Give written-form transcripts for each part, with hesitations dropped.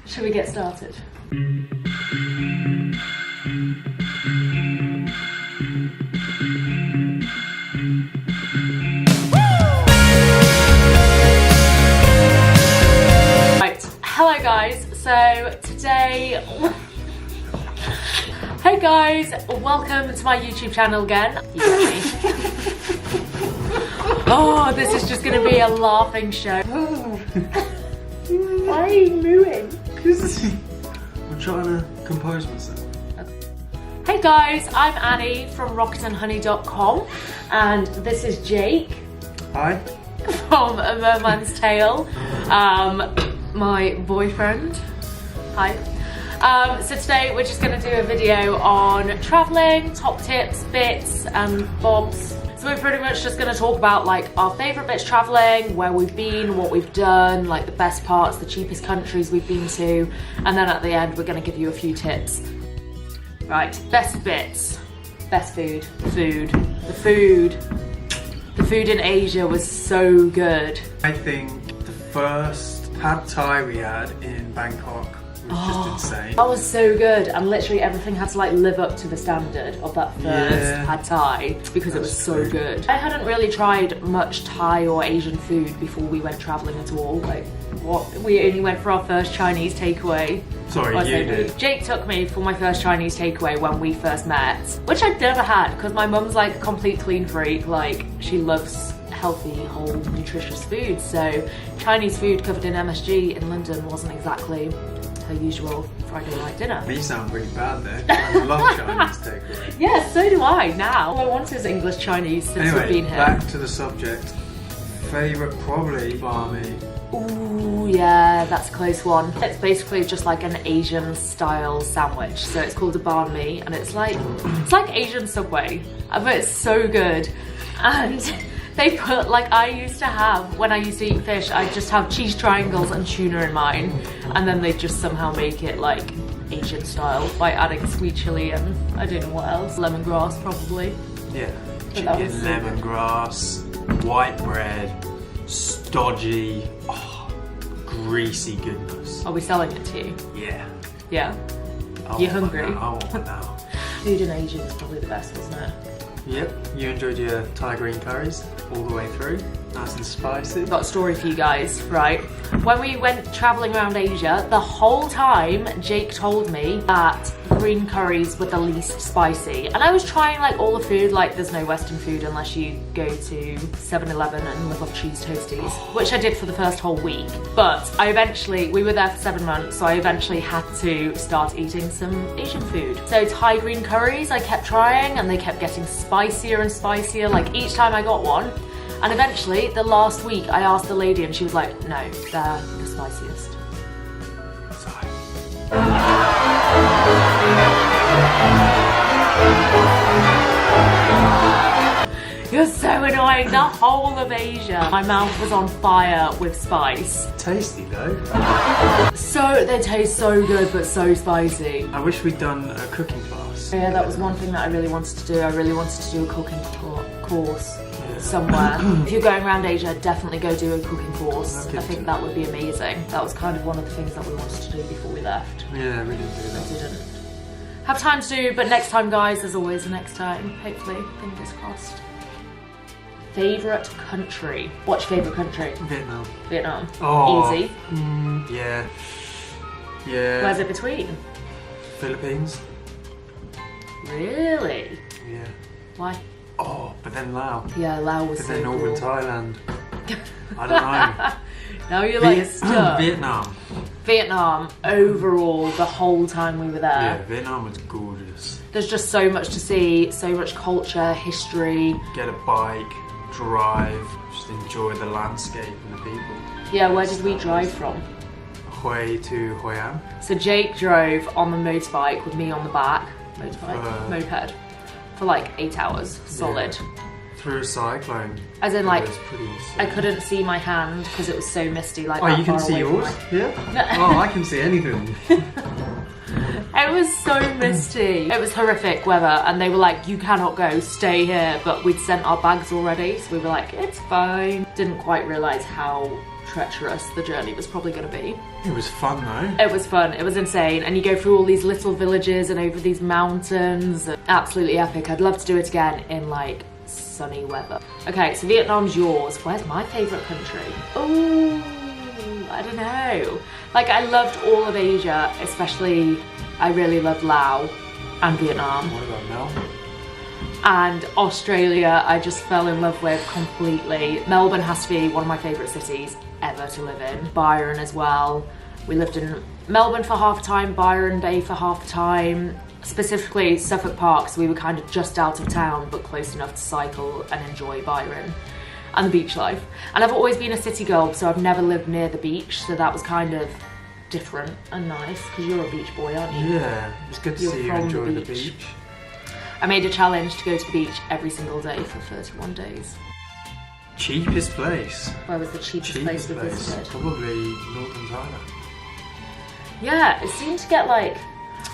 Should we get started? Right, hello guys. So today, hey guys, welcome to my YouTube channel again. You get me. Oh, this is just gonna be a laughing show. Why are you mooing? I'm trying to compose myself. Hey guys, I'm Annie from rocketandhoney.com and this is Jake. Hi. From A Merman's Tale, my boyfriend. Hi. So today we're just going to do a video on travelling, top tips, bits and bobs. So we're pretty much just going to talk about like our favourite bits travelling, where we've been, what we've done, like the best parts, the cheapest countries we've been to, and then at the end we're going to give you a few tips. Right, best bits, best food, the food in Asia was so good. I think the first pad thai we had in Bangkok was just insane. That was so good, and literally everything had to like live up to the standard of that first pad thai because it was so good. I hadn't really tried much Thai or Asian food before we went travelling at all. Like, what? We only went for our first Chinese takeaway. Sorry, you did. Jake took me for my first Chinese takeaway when we first met, which I'd never had because my mum's like a complete clean freak. Like, she loves healthy, whole, nutritious food. So Chinese food covered in MSG in London wasn't exactly her usual Friday night dinner. You sound pretty bad there. I love Chinese takeaway. Yeah, so do I now. All I want is English Chinese since we've been here. Back to the subject. Favourite probably banh mi. Ooh, yeah, that's a close one. It's basically just like an Asian style sandwich. So it's called a banh mi and it's like Asian Subway, but it's so good. And they put, like, I used to have, when I used to eat fish, I'd just have cheese triangles and tuna in mine, and then they just somehow make it like Asian style by adding sweet chili and I don't know what else, lemongrass probably. Yeah, But chicken, lemongrass, white bread, stodgy, greasy goodness. Are we selling it to you? Yeah. Yeah. I You're want hungry? one now, I want one now. Food in Asia is probably the best, wasn't it? Yep, you enjoyed your Thai green curries all the way through, nice and spicy. Got a story for you guys, right? When we went travelling around Asia, the whole time Jake told me that green curries were the least spicy. And I was trying like all the food, like there's no Western food unless you go to 7-Eleven and live off cheese toasties, which I did for the first whole week. But we were there for 7 months, so I eventually had to start eating some Asian food. So Thai green curries I kept trying and they kept getting spicier and spicier, like each time I got one. And eventually, the last week, I asked the lady and she was like, no, they're the spiciest. Sorry. You're so annoying, the whole of Asia. My mouth was on fire with spice. Tasty though. So, they taste so good, but so spicy. I wish we'd done a cooking class. Yeah, that was one thing that I really wanted to do. I really wanted to do a cooking course somewhere. If you're going around Asia, definitely go do a cooking course. I think that would be amazing. That was kind of one of the things that we wanted to do before we left. Yeah, we didn't do I that. didn't have time to do, but next time guys, there's always a next time, hopefully, fingers crossed. Favourite country? What's your favourite country? Vietnam. Vietnam. Oh. Easy. Yeah. Yeah. Where's it between? Philippines. Really? Yeah. Why? Oh, but then Laos. Yeah, Laos was But so then Northern cool. Thailand. I don't know. Now you're like stuck. Vietnam. Vietnam, overall, the whole time we were there. Yeah, Vietnam was gorgeous. There's just so much to see, so much culture, history. Get a bike, drive, just enjoy the landscape and the people. Yeah, where did we drive from? Hue to Hoi An. So Jake drove on the motorbike with me on the back. Moped. For like 8 hours, solid. Yeah. Through a cyclone. As in like, It was pretty insane. I couldn't see my hand because it was so misty. Like, Oh, that you can far see away from yours? Yeah? Oh, I can see anything. It was so misty. It was horrific weather and they were like, you cannot go, stay here. But we'd sent our bags already, so we were like, it's fine. Didn't quite realise how treacherous the journey was probably going to be. It was fun though. It was fun, it was insane, and you go through all these little villages and over these mountains. Absolutely epic. I'd love to do it again in like sunny weather. Okay, so Vietnam's yours. Where's my favourite country? Oh, I don't know. Like, I loved all of Asia, especially I really loved Laos and Vietnam. What about Melbourne? And Australia, I just fell in love with completely. Melbourne has to be one of my favourite cities ever to live in. Byron as well. We lived in Melbourne for half the time, Byron Bay for half the time. Specifically Suffolk Park, so we were kind of just out of town but close enough to cycle and enjoy Byron and the beach life. And I've always been a city girl, so I've never lived near the beach, so that was kind of different and nice, because you're a beach boy, aren't you? Yeah, it's good to see you enjoy the beach. I made a challenge to go to the beach every single day for 31 days. Cheapest place? Where was the cheapest place we visited? Probably Northern Thailand. Yeah, it seemed to get like,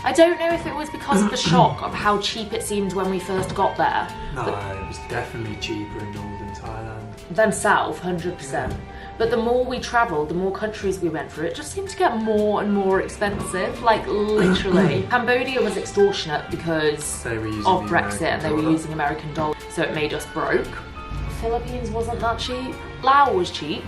I don't know if it was because of the shock of how cheap it seemed when we first got there. No, it was definitely cheaper in Northern Thailand. Than south, 100%. Yeah. But the more we travelled, the more countries we went through, it just seemed to get more and more expensive, like literally. Cambodia was extortionate because of Brexit and they were using American dollars, so it made us broke. Philippines wasn't that cheap. Laos was cheap.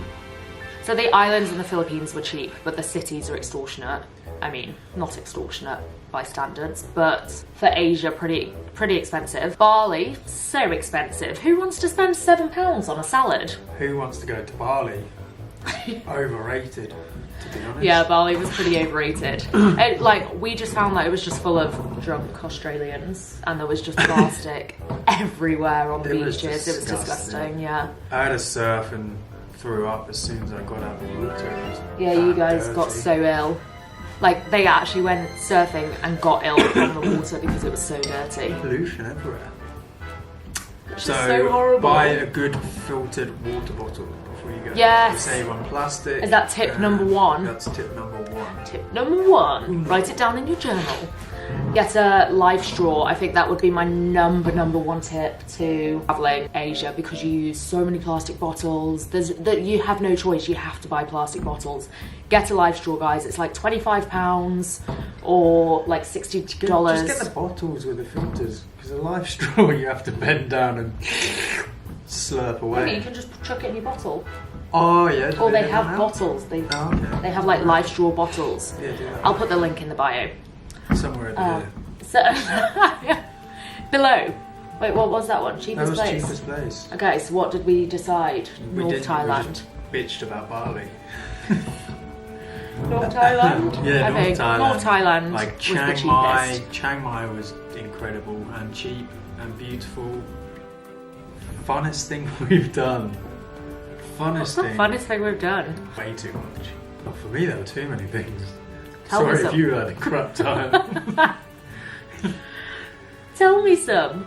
So the islands in the Philippines were cheap, but the cities are extortionate. I mean, not extortionate by standards, but for Asia, pretty expensive. Bali, so expensive. Who wants to spend £7 on a salad? Who wants to go to Bali? Overrated, to be honest. Yeah, Bali was pretty overrated. We just found that it was just full of drunk Australians, and there was just plastic everywhere on the beaches. It was disgusting, yeah. I had a surf and threw up as soon as I got out of the water. Yeah, you guys got so ill. Like, they actually went surfing and got ill from the water because it was so dirty. Pollution everywhere. Which is so horrible. Buy a good filtered water bottle before you go. Yes. Save on plastic. Is that tip number one? That's tip number one. Tip number one. Write it down in your journal. Get a life straw. I think that would be my number one tip to traveling Asia, because you use so many plastic bottles. You have no choice. You have to buy plastic bottles. Get a life straw, guys. It's like £25 or like $60. Just get the bottles with the filters, because a life straw you have to bend down and slurp away. Yeah, you can just chuck it in your bottle. Oh yeah. Or they have bottles. They have like life straw bottles. Yeah, do that. I'll put the link in the bio. Somewhere over there. Below. Wait, what was that one? Cheapest place? That was cheapest place. Okay, so what did we decide? North Thailand. We just bitched about Bali. North Thailand? Yeah, North Thailand. Like Chiang Mai. Chiang Mai was incredible and cheap and beautiful. Funnest thing we've done. What's the funnest thing we've done? Way too much. Well, for me, there were too many things. Tell me Sorry some. if you had a crap time. Tell me some.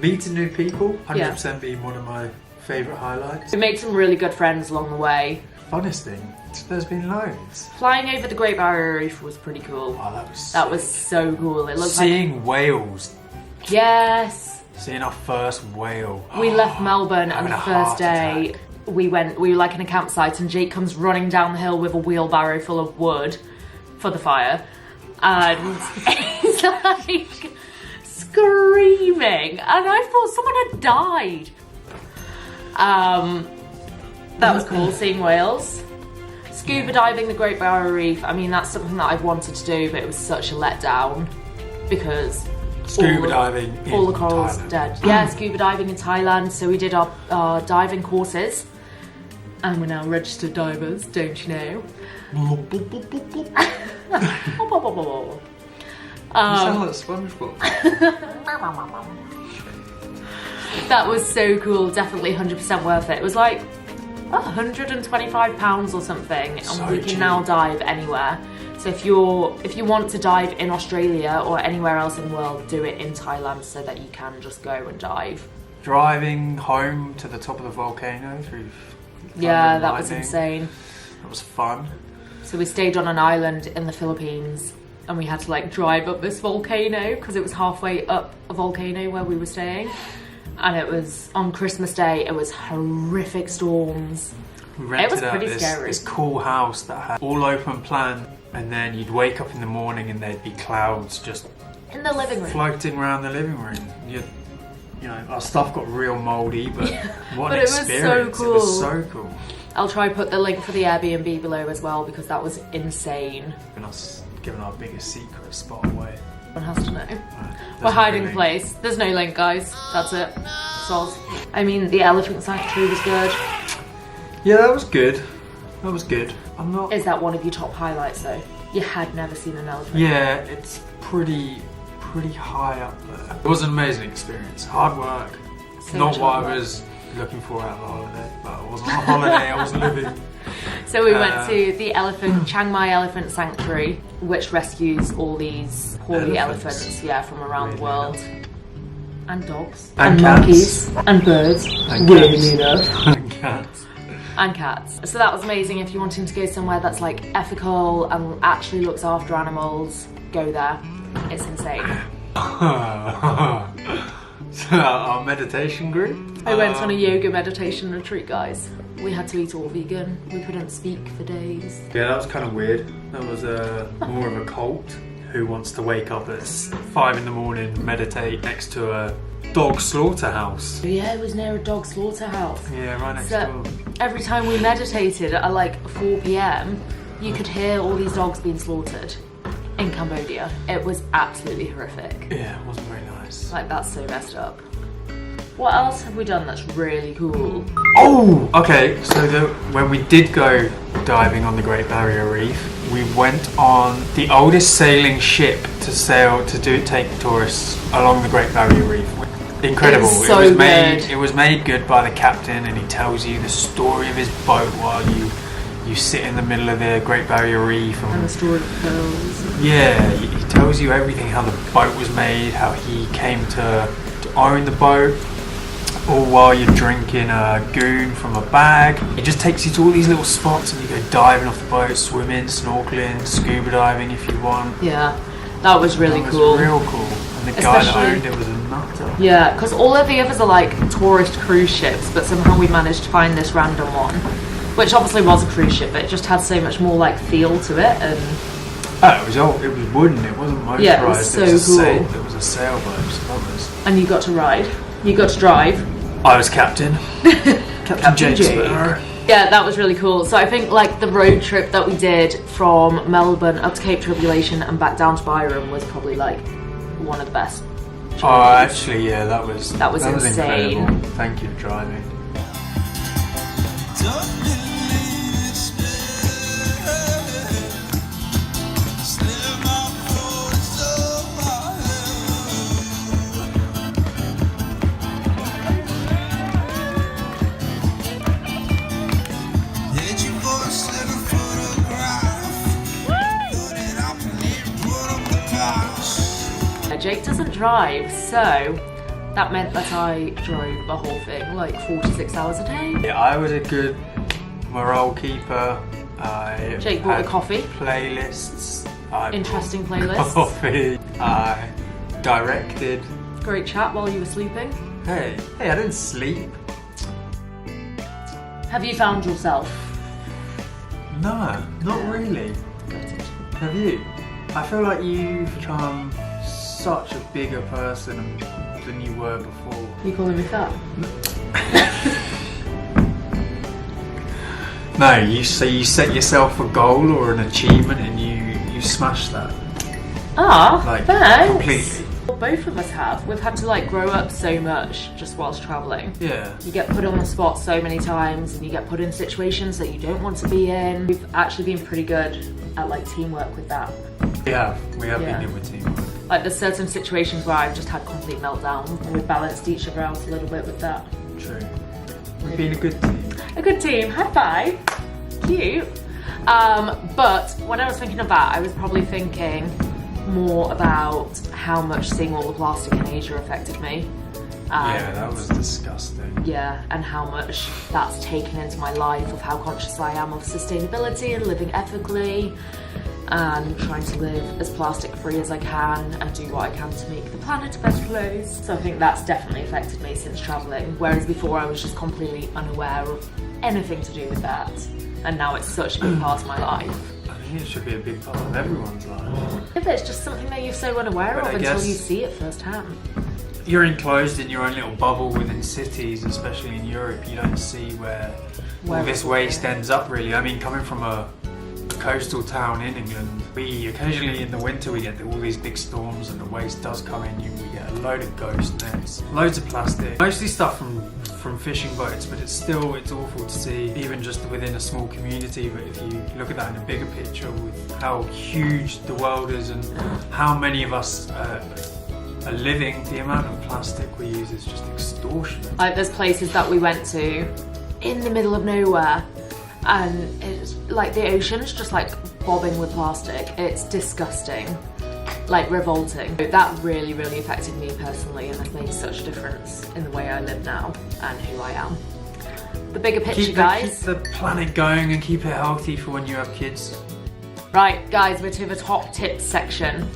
Meeting new people, 100% being one of my favourite highlights. We made some really good friends along the way. Funnest thing, there's been loads. Flying over the Great Barrier Reef was pretty cool. Oh, that was so cool. It looked seeing whales. Yes. Seeing our first whale. We left Melbourne and the first day we were like in a campsite, and Jake comes running down the hill with a wheelbarrow full of wood for the fire, and he's like screaming, and I thought someone had died. That was cool, seeing whales. Scuba diving the Great Barrier Reef, I mean, that's something that I've wanted to do, but it was such a letdown because all the corals are dead. Yeah, scuba diving in Thailand. So we did our diving courses, and we're now registered divers, don't you know? You sound like SpongeBob. That was so cool. Definitely 100% worth it. It was like £125 or something, and we can now dive anywhere. So if you want to dive in Australia or anywhere else in the world, do it in Thailand so that you can just go and dive. Driving home to the top of the volcano through yeah, that was insane. That was fun. So we stayed on an island in the Philippines, and we had to like drive up this volcano because it was halfway up a volcano where we were staying. And it was on Christmas Day, it was horrific storms. We rented out pretty scary. this cool house that had all open plan, and then you'd wake up in the morning and there'd be clouds just In the living room. floating around the living room. You know, our stuff got real mouldy, but what But an it was so experience. cool. It was so cool. I'll try put the link for the Airbnb below as well because that was insane. And us giving our biggest secret spot away. One has to know. There's We're no hiding link. place. There's no link, guys. That's it. Soz. I mean, the elephant sanctuary was good. Yeah, that was good. That was good. I'm not. Is that one of your top highlights though? You had never seen an elephant. Yeah, it's pretty high up there. It was an amazing experience. Hard work. So Not much what hard I work. was looking for out of the holiday. But I wasn't on holiday, I was living. So we went to the Chiang Mai Elephant Sanctuary, which rescues all these poorly Elephants. elephants, yeah, from around the Weirdly world. enough. And dogs. And monkeys. And birds. And Weirdly cats. enough. And cats. And cats. So that was amazing. If you're wanting to go somewhere that's like ethical and actually looks after animals, go there. It's insane. So our meditation group. I went on a yoga meditation retreat, guys. We had to eat all vegan. We couldn't speak for days. Yeah, that was kind of weird. That was more of a cult who wants to wake up at 5 in the morning, meditate next to a dog slaughterhouse. Yeah, it was near a dog slaughterhouse. Yeah, right next So door. every time we meditated at like 4 p.m, you could hear all these dogs being slaughtered in Cambodia. It was absolutely horrific. Yeah, it wasn't very nice. Like, that's so messed up. What else have we done that's really cool? Oh, okay. So when we did go diving on the Great Barrier Reef, we went on the oldest sailing ship to take tourists along the Great Barrier Reef. Incredible. It was so good. It was made good by the captain, and he tells you the story of his boat while you sit in the middle of the Great Barrier Reef. And the story of pearls. Yeah, he tells you everything, how the boat was made, how he came to own the boat, all while you're drinking a goon from a bag. It just takes you to all these little spots and you go diving off the boat, swimming, snorkeling, scuba diving if you want. Yeah, that was really That was cool. real cool. And the guy that Especially- owned it was a nutter. Yeah, because all of the others are like tourist cruise ships, but somehow we managed to find this random one, which obviously was a cruise ship, but it just had so much more like feel to it. And Oh, it was wooden, it wasn't motorised. Yeah, it was so cool. It was a sailboat, so that was... and you got to ride, you got to drive. I was captain. Captain James Jake. Spooner. Yeah, that was really cool. So I think like the road trip that we did from Melbourne up to Cape Tribulation and back down to Byron was probably like one of the best. Oh, actually, yeah, that was insane. incredible. Thank you for driving. Jake doesn't drive, so that meant that I drove the whole thing, like 46 hours a day. Yeah, I was a good morale keeper. I Jake bought had a coffee. Playlists. I Interesting bought playlists. Coffee. I directed. Great chat while you were sleeping. Hey, I didn't sleep. Have you found yourself? No, not really. Have you? I feel like you've become such a bigger person than you were before. You calling me fat? No, you set yourself a goal or an achievement and you smash that. Ah, Like, thanks. completely. Well, both of us have. We've had to like grow up so much just whilst travelling. Yeah. You get put on the spot so many times and you get put in situations that you don't want to be in. We've actually been pretty good at like teamwork with that. We have Yeah. been good with teamwork. Like there's certain situations where I've just had complete meltdown and we've balanced each other out a little bit with that. True. We've been a good team. A good team, high five. Cute. But when I was thinking of that, I was probably thinking more about how much seeing all the plastic in Asia affected me. Yeah, that was disgusting. Yeah, and how much that's taken into my life, of how conscious I am of sustainability and living ethically and trying to live as plastic free as I can and do what I can to make the planet a better place. So I think that's definitely affected me since travelling, whereas before I was just completely unaware of anything to do with that. And now it's such a big part of my life. I think it should be a big part of everyone's life. Yeah, but it's just something that you're so unaware But of I until guess- you see it firsthand. You're enclosed in your own little bubble within cities, especially in Europe. You don't see where all this waste ends up, really. I mean, coming from a coastal town in England, we occasionally in the winter we get all these big storms and the waste does come in. We get a load of ghost nets, loads of plastic, mostly stuff from fishing boats, but it's awful to see, even just within a small community. But if you look at that in a bigger picture with how huge the world is and how many of us are living, the amount of plastic we use is just extortionate. Like there's places that we went to in the middle of nowhere and it's like the ocean's just like bobbing with plastic. It's disgusting, like revolting. That really, really affected me personally and has made such a difference in the way I live now and who I am. The bigger picture, guys. Keep the planet going and keep it healthy for when you have kids. Right, guys, we're to the top tips section.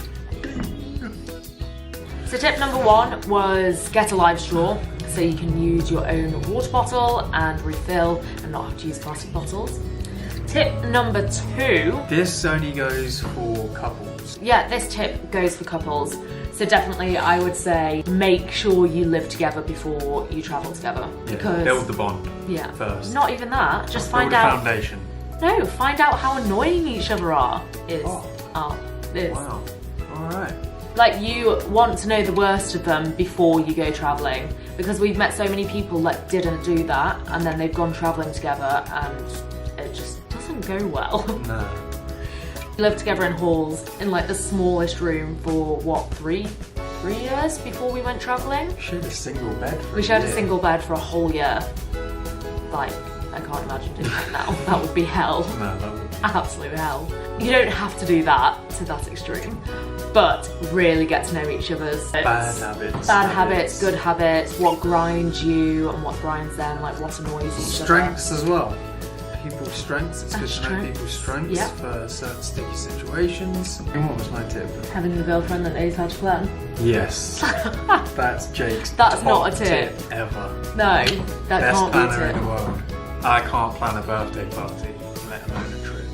So tip number 1 was get a live straw, so you can use your own water bottle and refill and not have to use plastic bottles. Tip number 2. This only goes for couples. Yeah, this tip goes for couples. So definitely I would say make sure you live together before you travel together. Yeah, Because build the bond first. Not even that, just Build find a out. foundation. No, find out how annoying each other are. Wow. Alright. Like you want to know the worst of them before you go travelling, because we've met so many people that didn't do that and then they've gone travelling together and it just doesn't go well. No. We lived together in halls in like the smallest room for what, three years before we went travelling? We shared a single bed for We shared a year. single bed for a whole year. Like, I can't imagine doing that now. That would be hell. No, that would. Absolute hell. You don't have to do that to that extreme, but really get to know each other's Bad habits. good habits, what grinds you and what grinds them, like what annoys each other. Strengths as well. People's strengths. It's good to know Strengths. people's strengths Yeah. for certain sticky situations. And what was my tip? Having a girlfriend that knows how to plan. Yes. That's Jake's That's top not a tip. ever. No, that Best can't be a planner in tip. the world. I can't plan a birthday party, let alone a trip.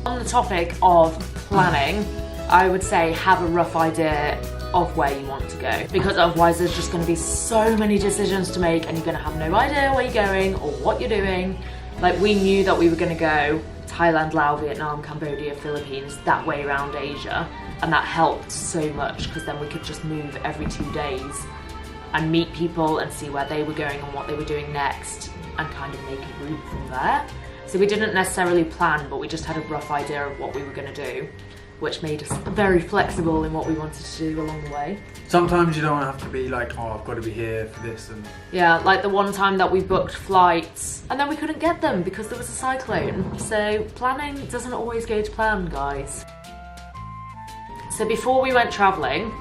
On the topic of planning, I would say have a rough idea of where you want to go, because otherwise there's just going to be so many decisions to make and you're going to have no idea where you're going or what you're doing. Like we knew that we were going to go Thailand, Laos, Vietnam, Cambodia, Philippines, that way around Asia, and that helped so much because then we could just move every 2 days and meet people and see where they were going and what they were doing next and kind of make a route from there. So we didn't necessarily plan, but we just had a rough idea of what we were going to do, which made us very flexible in what we wanted to do along the way. Sometimes you don't have to be like, oh, I've got to be here for this and... Yeah, like the one time that we booked flights and then we couldn't get them because there was a cyclone. So planning doesn't always go to plan, guys. So before we went travelling,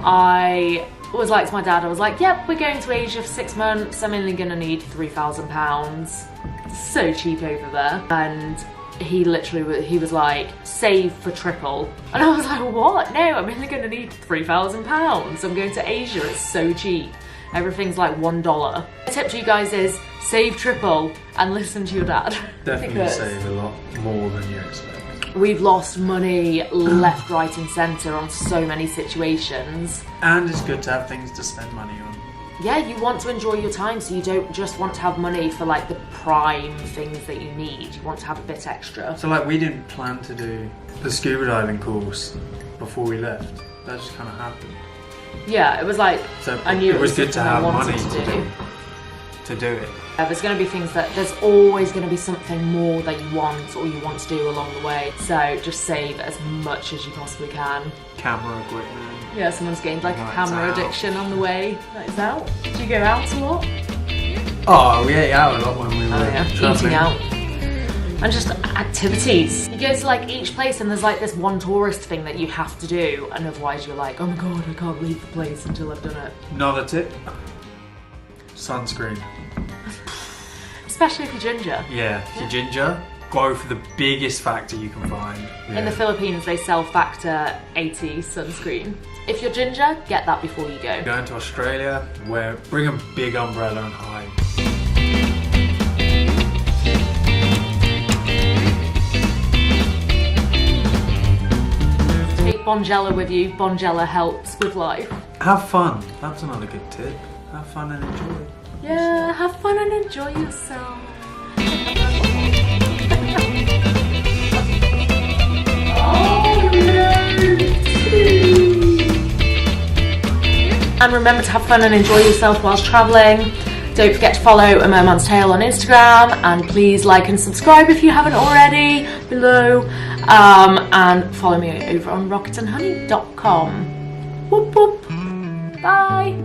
I was like to my dad, I was like, yep, we're going to Asia for 6 months. I'm only going to need £3,000. So cheap over there. And he was like, save for triple. And I was like, what? No, I'm only going to need £3,000. I'm going to Asia, it's so cheap. Everything's like $1. The tip to you guys is save triple and listen to your dad. Definitely Because save a lot more than you expect. we've lost money left, right and centre on so many situations. And it's good to have things to spend money on. Yeah, you want to enjoy your time, so you don't just want to have money for like the prime things that you need. You want to have a bit extra. So like we didn't plan to do the scuba diving course before we left. That just kind of happened. Yeah, it was like, So I knew it was good to something I have wanted money to do it. There's going to be things that, there's always going to be something more that you want or you want to do along the way. So just save as much as you possibly can. Camera equipment. Yeah, someone's gained like a Nights camera out. addiction on the way. Nights out. Do you go out a lot? Oh, we ate out a lot when we were traveling. Eating out. And just activities. You go to like each place and there's like this one tourist thing that you have to do, and otherwise you're like, oh my god, I can't leave the place until I've done it. Another tip. Sunscreen. Especially if you're ginger. Yeah, if you're ginger, go for the biggest factor you can find. In the Philippines, they sell Factor 80 sunscreen. If you're ginger, get that before you go. Going to Australia, bring a big umbrella and hide. Bonjela with you. Bonjela helps with life. Have fun. That's another good tip. Have fun and enjoy. Yeah, have fun and enjoy yourself. And remember to have fun and enjoy yourself whilst travelling. Don't forget to follow A Merman's Tale on Instagram, and please like and subscribe if you haven't already below. And follow me over on rocketsandhoney.com. Whoop whoop. Bye.